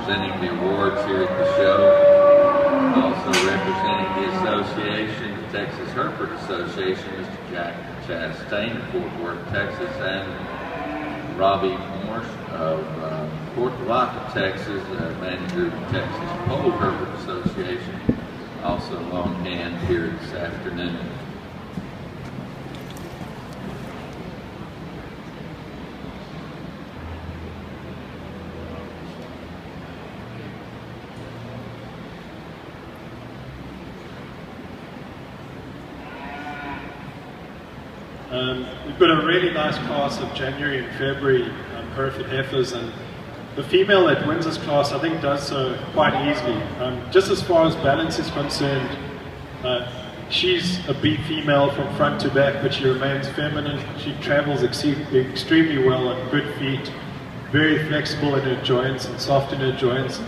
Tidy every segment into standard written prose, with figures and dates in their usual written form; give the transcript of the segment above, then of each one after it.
presenting the awards here at the show. Also representing the association, the Texas Hereford Association, Mr. Jack Chastain of Fort Worth, Texas, and Robbie Morse of Fort Rock, Texas, manager of the Texas Pole Hereford Association, also on hand here this afternoon. We've got a really nice class of January and February Hereford heifers, and the female that wins this class I think does so quite easily. Just as far as balance is concerned, she's a beef female from front to back, but she remains feminine. She travels extremely well on good feet, very flexible in her joints and soft in her joints.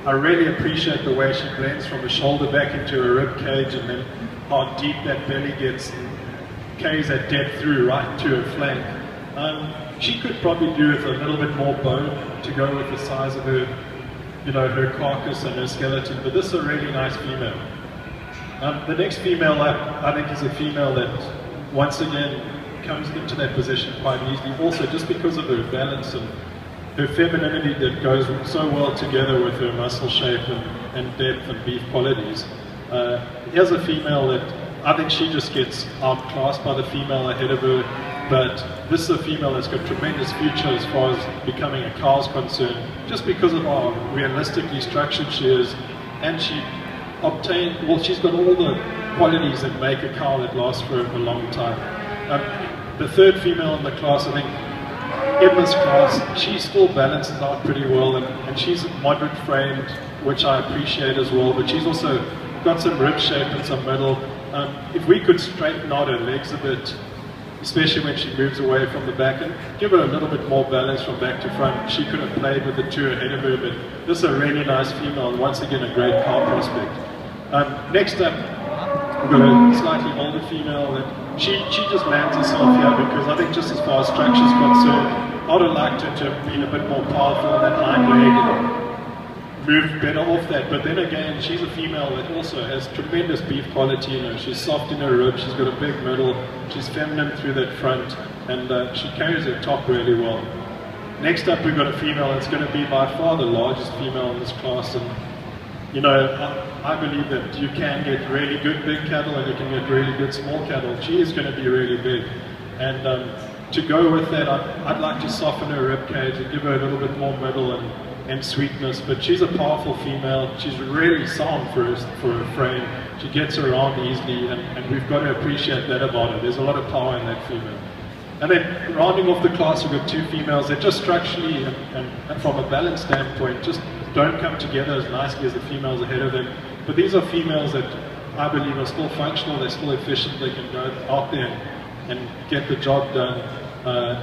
I really appreciate the way she blends from the shoulder back into her rib cage, and then how deep that belly gets and carries that depth through right to her flank. She could probably do with a little bit more bone to go with the size of her, her carcass and her skeleton, but this is a really nice female. The next female up, I think, is a female that once again comes into that position quite easily, also just because of her balance and her femininity that goes so well together with her muscle shape and depth and beef qualities. Here's a female that I think she just gets outclassed by the female ahead of her, but this is a female that's got tremendous future as far as becoming a cow is concerned, just because of how realistically structured she is, and she's got all the qualities that make a cow that lasts for a long time. The third female in the class, I think, in this class, she still balances out pretty well, and she's moderate framed, which I appreciate as well, but she's also got some rib shape and some middle. If we could straighten out her legs a bit, especially when she moves away from the back, and give her a little bit more balance from back to front, she could have played with the two ahead of her, but this is a really nice female, and once again a great cow prospect. Next up, we've got a slightly older female that she just lands herself here because I think just as far as structure is concerned, I would have liked her to have been a bit more powerful on that hind leg and move better off that, but then again, she's a female that also has tremendous beef quality in her. She's soft in her ribs, she's got a big middle, she's feminine through that front, and she carries her top really well. Next up, we've got a female that's going to be by far the largest female in this class, and I believe that you can get really good big cattle and you can get really good small cattle. She is going to be really big, and to go with that, I'd like to soften her rib cage and give her a little bit more middle and sweetness, but she's a powerful female. She's really sound for her frame. She gets around easily, and we've got to appreciate that about her. There's a lot of power in that female. And then rounding off the class, we've got two females that just structurally and from a balance standpoint just don't come together as nicely as the females ahead of them. But these are females that I believe are still functional, they're still efficient, they can go out there and get the job done.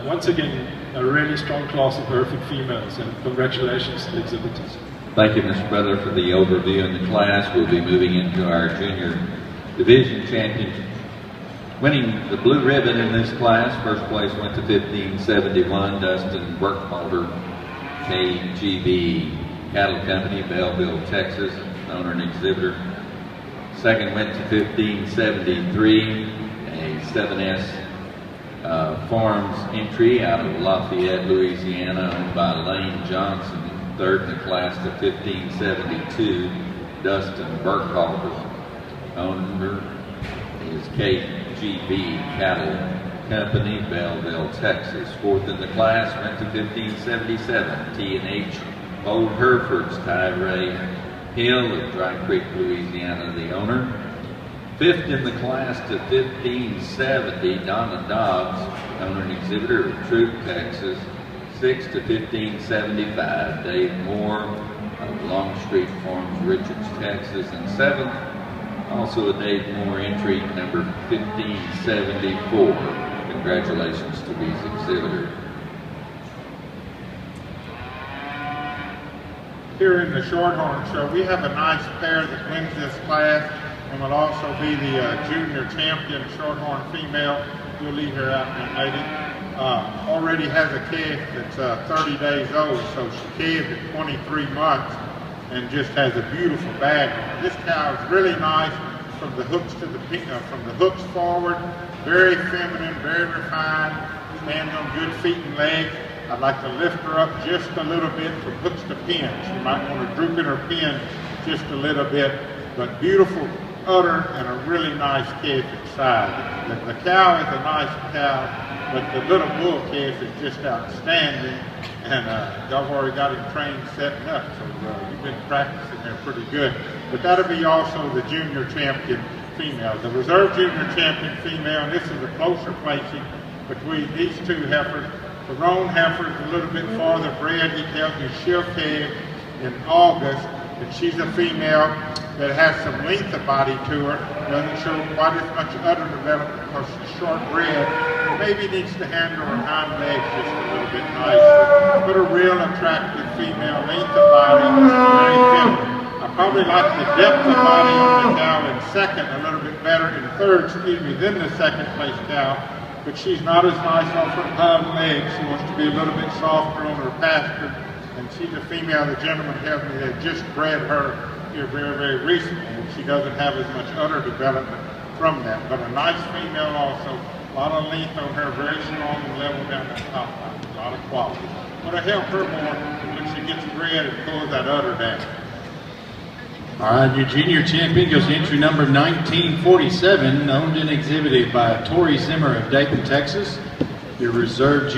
Once again, a really strong class of perfect females, and congratulations to the exhibitors. Thank you, Mr. Butler, for the overview in the class. We'll be moving into our junior division championship. Winning the blue ribbon in this class, first place went to 1571, Dustin Burkhalter, KGB Cattle Company, Belleville, Texas, owner and exhibitor. Second went to 1573, a 7S Farms entry out of Lafayette, Louisiana, owned by Lane Johnson. Third in the class to 1572, Dustin Burkhalter. Owner is KGB Cattle Company, Belleville, Texas. Fourth in the class went to 1577, T&H Old Herefords, Tyree Hill of Dry Creek, Louisiana, the owner. Fifth in the class to 1570, Donna Dobbs, owner and exhibitor of Troop, Texas. Sixth to 1575, Dave Moore of Longstreet Farms, Richards, Texas. And seventh, also a Dave Moore entry, number 1574. Congratulations to these exhibitors. Here in the Shorthorn show, we have a nice pair that wins this class and will also be the junior champion Shorthorn female. We'll leave her out in a minute. already has a calf that's 30 days old, so she calved at 23 months and just has a beautiful bag. This cow is really nice from the hooks to the from the hooks forward, very feminine, very refined, stands on good feet and legs. I'd like to lift her up just a little bit from hooks to pins. You might want to droop in her pin just a little bit, but beautiful udder and a really nice calf inside. The cow is a nice cow, but the little bull calf is just outstanding, and y'all already got him trained, setting up, so you've been practicing there pretty good. But that'll be also the junior champion female. The reserve junior champion female, and this is a closer placing between these two heifers. The roan heifer is a little bit farther bred. He tells me she'll calve in August, and she's a female that has some length of body to her. Doesn't show quite as much udder development because she's short bred. Maybe needs to handle her hind legs just a little bit nicer. But a real attractive female, length of body, very feminine. I probably like the depth of body on the cow in second, a little bit better in third, than the second place cow. But she's not as nice off her hind legs. She wants to be a little bit softer on her pasture. And she's a female. The gentleman tells me they just bred her here very, very recently, and she doesn't have as much udder development from that. But a nice female also. A lot of length on her, very strong and level down the top line. A lot of quality. But I help her more when she gets bred and pulls that udder down. All right, your junior champion goes to entry number 1947, owned and exhibited by Tori Zimmer of Dayton, Texas. Your reserve junior